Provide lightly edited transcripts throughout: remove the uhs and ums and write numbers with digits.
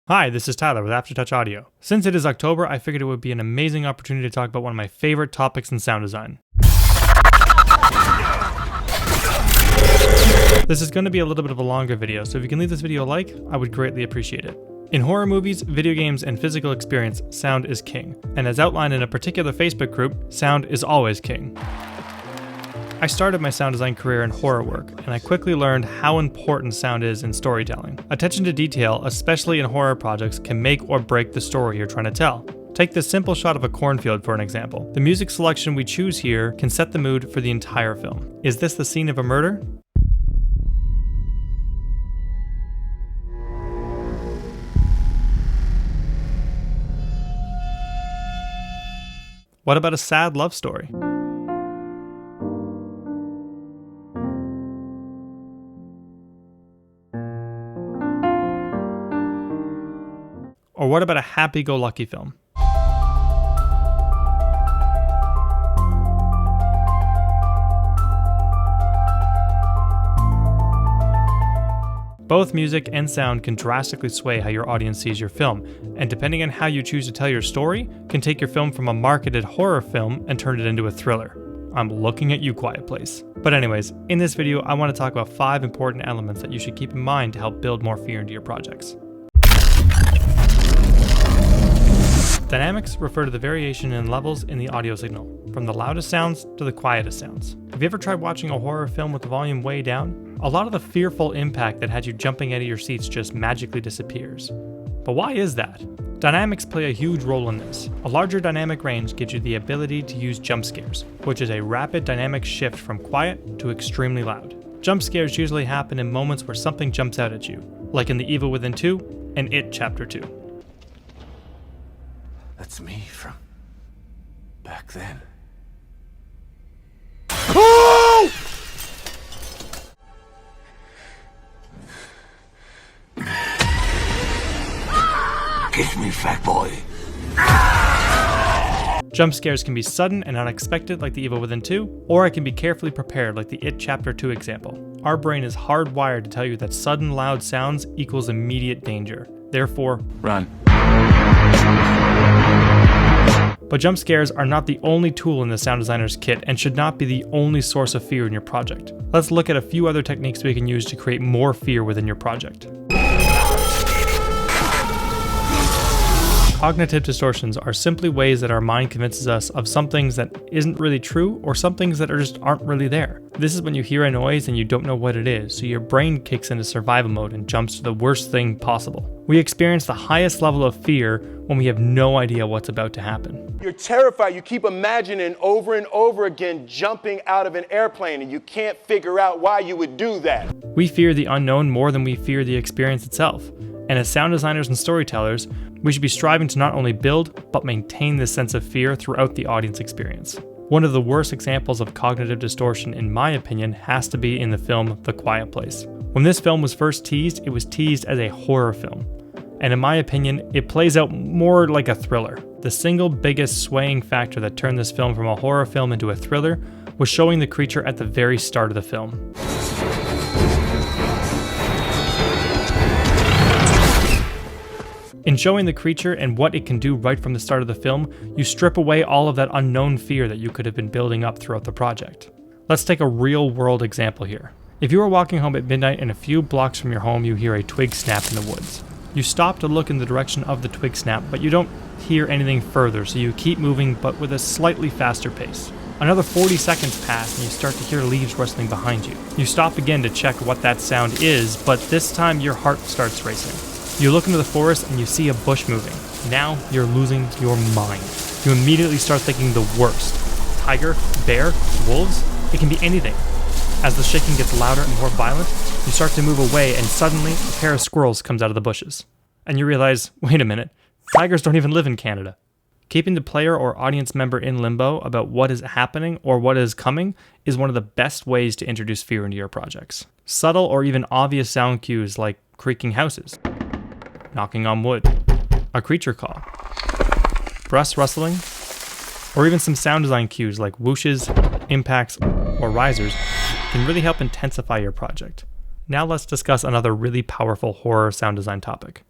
Hi, this is Tyler with Aftertouch Audio. Since it is October, I figured it would be an amazing opportunity to talk about one of my favorite topics in sound design. This is going to be a little bit of a longer video, so if you can leave this video a like, I would greatly appreciate it. In horror movies, video games, and physical experience, sound is king. And as outlined in a particular Facebook group, sound is always king. I started my sound design career in horror work, and I quickly learned how important sound is in storytelling. Attention to detail, especially in horror projects, can make or break the story you're trying to tell. Take this simple shot of a cornfield for an example. The music selection we choose here can set the mood for the entire film. Is this the scene of a murder? What about a sad love story? Or what about a happy-go-lucky film? Both music and sound can drastically sway how your audience sees your film, and depending on how you choose to tell your story, can take your film from a marketed horror film and turn it into a thriller. I'm looking at you, Quiet Place. But anyways, in this video, I want to talk about 5 important elements that you should keep in mind to help build more fear into your projects. Dynamics refer to the variation in levels in the audio signal, from the loudest sounds to the quietest sounds. Have you ever tried watching a horror film with the volume way down? A lot of the fearful impact that had you jumping out of your seats just magically disappears. But why is that? Dynamics play a huge role in this. A larger dynamic range gives you the ability to use jump scares, which is a rapid dynamic shift from quiet to extremely loud. Jump scares usually happen in moments where something jumps out at you, like in The Evil Within 2 and It Chapter 2. That's me from back then. Oh! Kiss me, fat boy. Jump scares can be sudden and unexpected like The Evil Within 2, or it can be carefully prepared like the It Chapter 2 example. Our brain is hardwired to tell you that sudden loud sounds equals immediate danger. Therefore, run. But jump scares are not the only tool in the sound designer's kit and should not be the only source of fear in your project. Let's look at a few other techniques we can use to create more fear within your project. Cognitive distortions are simply ways that our mind convinces us of some things that isn't really true or some things that just aren't really there. This is when you hear a noise and you don't know what it is, so your brain kicks into survival mode and jumps to the worst thing possible. We experience the highest level of fear when we have no idea what's about to happen. You're terrified. You keep imagining over and over again jumping out of an airplane, and you can't figure out why you would do that. We fear the unknown more than we fear the experience itself. And as sound designers and storytellers, we should be striving to not only build, but maintain this sense of fear throughout the audience experience. One of the worst examples of cognitive distortion, in my opinion, has to be in the film The Quiet Place. When this film was first teased, it was teased as a horror film. And in my opinion, it plays out more like a thriller. The single biggest swaying factor that turned this film from a horror film into a thriller was showing the creature at the very start of the film. In showing the creature and what it can do right from the start of the film, you strip away all of that unknown fear that you could have been building up throughout the project. Let's take a real-world example here. If you are walking home at midnight and a few blocks from your home you hear a twig snap in the woods. You stop to look in the direction of the twig snap, but you don't hear anything further, so you keep moving but with a slightly faster pace. Another 40 seconds pass and you start to hear leaves rustling behind you. You stop again to check what that sound is, but this time your heart starts racing. You look into the forest and you see a bush moving. Now you're losing your mind. You immediately start thinking the worst. Tiger, bear, wolves? It can be anything. As the shaking gets louder and more violent, you start to move away and suddenly a pair of squirrels comes out of the bushes. And you realize, wait a minute, tigers don't even live in Canada. Keeping the player or audience member in limbo about what is happening or what is coming is one of the best ways to introduce fear into your projects. Subtle or even obvious sound cues like creaking houses, knocking on wood, a creature call, breast rustling, or even some sound design cues like whooshes, impacts, or risers can really help intensify your project. Now let's discuss another really powerful horror sound design topic.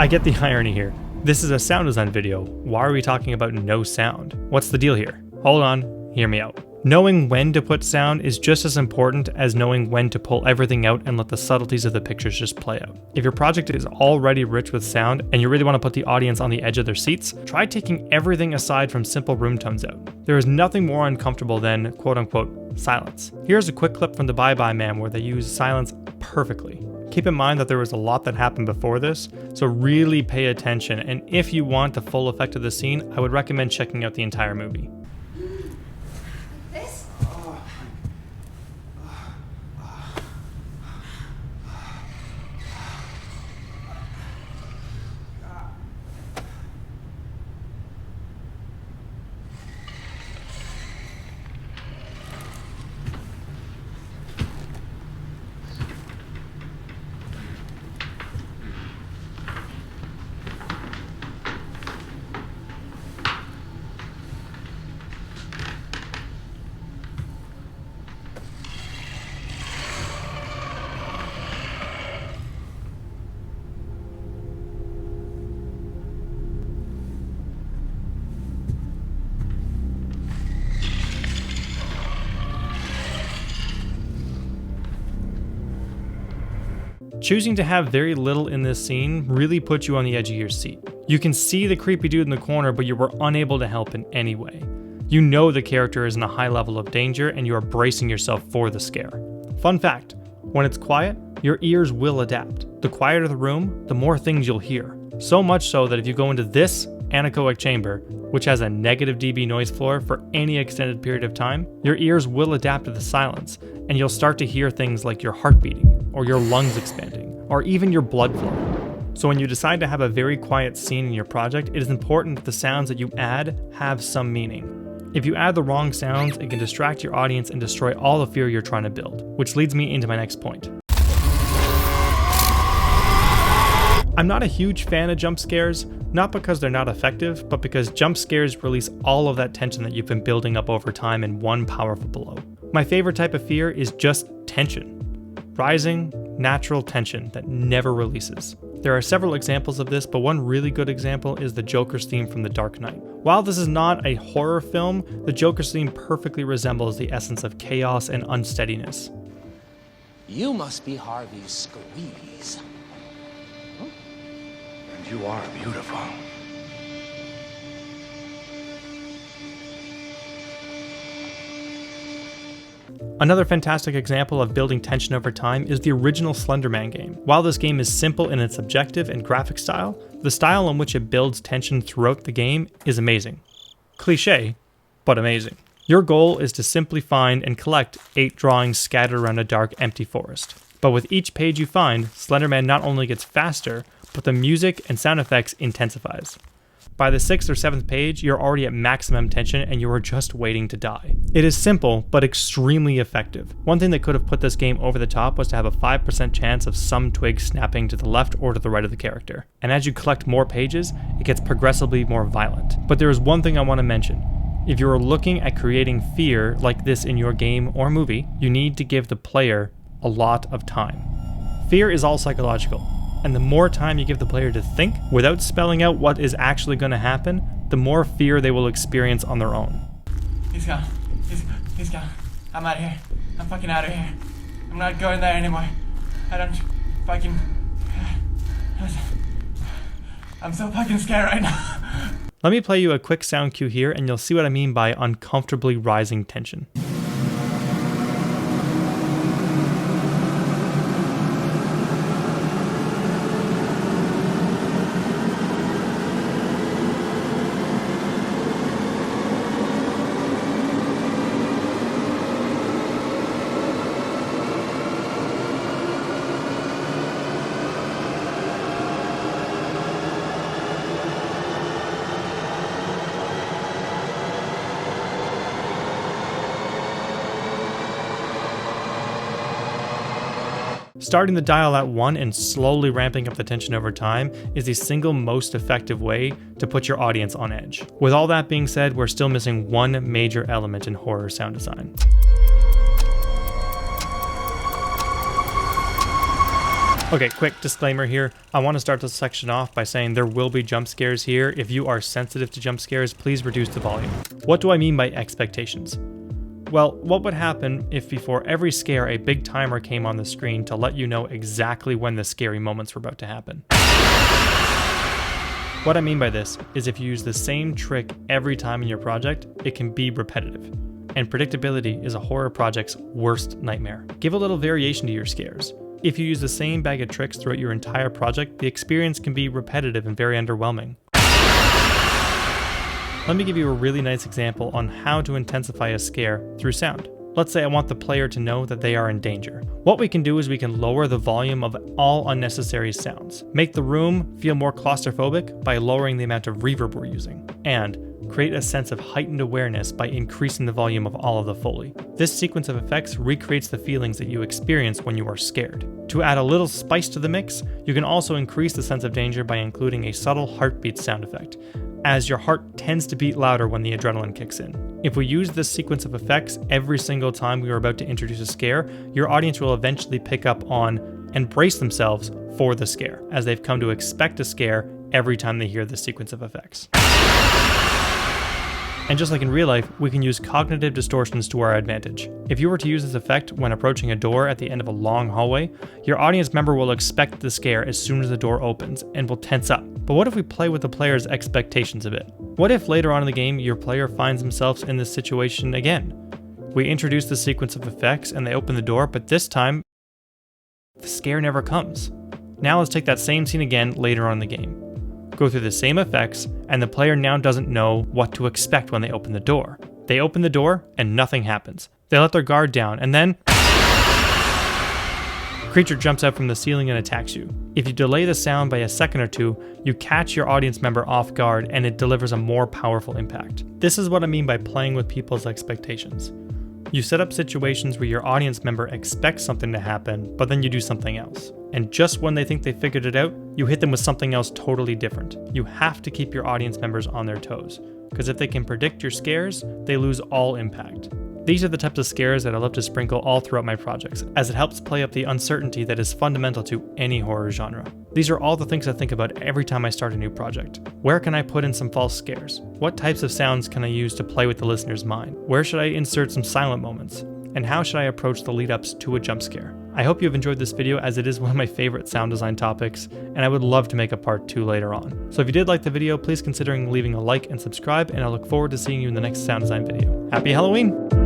I get the irony here. This is a sound design video. Why are we talking about no sound? What's the deal here? Hold on, hear me out. Knowing when to put sound is just as important as knowing when to pull everything out and let the subtleties of the pictures just play out. If your project is already rich with sound and you really want to put the audience on the edge of their seats, try taking everything aside from simple room tones out. There is nothing more uncomfortable than quote-unquote silence. Here's a quick clip from The Bye Bye Man where they use silence perfectly. Keep in mind that there was a lot that happened before this, so really pay attention, and if you want the full effect of the scene, I would recommend checking out the entire movie. Choosing to have very little in this scene really puts you on the edge of your seat. You can see the creepy dude in the corner, but you were unable to help in any way. You know the character is in a high level of danger and you are bracing yourself for the scare. Fun fact, when it's quiet, your ears will adapt. The quieter the room, the more things you'll hear. So much so that if you go into this anechoic chamber, which has a negative dB noise floor for any extended period of time, your ears will adapt to the silence, and you'll start to hear things like your heart beating, or your lungs expanding, or even your blood flow. So when you decide to have a very quiet scene in your project, it is important that the sounds that you add have some meaning. If you add the wrong sounds, it can distract your audience and destroy all the fear you're trying to build, which leads me into my next point. I'm not a huge fan of jump scares, not because they're not effective, but because jump scares release all of that tension that you've been building up over time in one powerful blow. My favorite type of fear is just tension. Rising, natural tension that never releases. There are several examples of this, but one really good example is the Joker's theme from The Dark Knight. While this is not a horror film, the Joker's theme perfectly resembles the essence of chaos and unsteadiness. You must be Harvey Squeeze. And you are beautiful. Another fantastic example of building tension over time is the original Slender Man game. While this game is simple in its objective and graphic style, the style in which it builds tension throughout the game is amazing. Cliché, but amazing. Your goal is to simply find and collect 8 drawings scattered around a dark, empty forest. But with each page you find, Slender Man not only gets faster, but the music and sound effects intensifies. By the 6th or 7th page, you're already at maximum tension and you are just waiting to die. It is simple, but extremely effective. One thing that could have put this game over the top was to have a 5% chance of some twig snapping to the left or to the right of the character. And as you collect more pages, it gets progressively more violent. But there is one thing I want to mention. If you are looking at creating fear like this in your game or movie, you need to give the player a lot of time. Fear is all psychological. And the more time you give the player to think, without spelling out what is actually going to happen, the more fear they will experience on their own. He's gone. He's gone. I'm out of here. I'm fucking out of here. I'm not going there anymore. I don't fucking... I'm so fucking scared right now. Let me play you a quick sound cue here and you'll see what I mean by uncomfortably rising tension. Starting the dial at 1 and slowly ramping up the tension over time is the single most effective way to put your audience on edge. With all that being said, we're still missing one major element in horror sound design. Okay, quick disclaimer here. I want to start this section off by saying there will be jump scares here. If you are sensitive to jump scares, please reduce the volume. What do I mean by expectations? Well, what would happen if before every scare a big timer came on the screen to let you know exactly when the scary moments were about to happen? What I mean by this is if you use the same trick every time in your project, it can be repetitive. And predictability is a horror project's worst nightmare. Give a little variation to your scares. If you use the same bag of tricks throughout your entire project, the experience can be repetitive and very underwhelming. Let me give you a really nice example on how to intensify a scare through sound. Let's say I want the player to know that they are in danger. What we can do is we can lower the volume of all unnecessary sounds, make the room feel more claustrophobic by lowering the amount of reverb we're using, and create a sense of heightened awareness by increasing the volume of all of the Foley. This sequence of effects recreates the feelings that you experience when you are scared. To add a little spice to the mix, you can also increase the sense of danger by including a subtle heartbeat sound effect, as your heart tends to beat louder when the adrenaline kicks in. If we use this sequence of effects every single time we are about to introduce a scare, your audience will eventually pick up on and brace themselves for the scare, as they've come to expect a scare every time they hear this sequence of effects. And just like in real life, we can use cognitive distortions to our advantage. If you were to use this effect when approaching a door at the end of a long hallway, your audience member will expect the scare as soon as the door opens and will tense up. But what if we play with the player's expectations a bit? What if later on in the game your player finds themselves in this situation again? We introduce the sequence of effects and they open the door, but this time, the scare never comes. Now let's take that same scene again later on in the game. Go through the same effects, and the player now doesn't know what to expect when they open the door. They open the door, and nothing happens. They let their guard down, and then the creature jumps out from the ceiling and attacks you. If you delay the sound by a second or two, you catch your audience member off guard, and it delivers a more powerful impact. This is what I mean by playing with people's expectations. You set up situations where your audience member expects something to happen, but then you do something else. And just when they think they figured it out, you hit them with something else totally different. You have to keep your audience members on their toes, because if they can predict your scares, they lose all impact. These are the types of scares that I love to sprinkle all throughout my projects, as it helps play up the uncertainty that is fundamental to any horror genre. These are all the things I think about every time I start a new project. Where can I put in some false scares? What types of sounds can I use to play with the listener's mind? Where should I insert some silent moments? And how should I approach the lead-ups to a jump scare? I hope you have enjoyed this video, as it is one of my favorite sound design topics, and I would love to make a part 2 later on. So if you did like the video, please consider leaving a like and subscribe, and I look forward to seeing you in the next sound design video. Happy Halloween!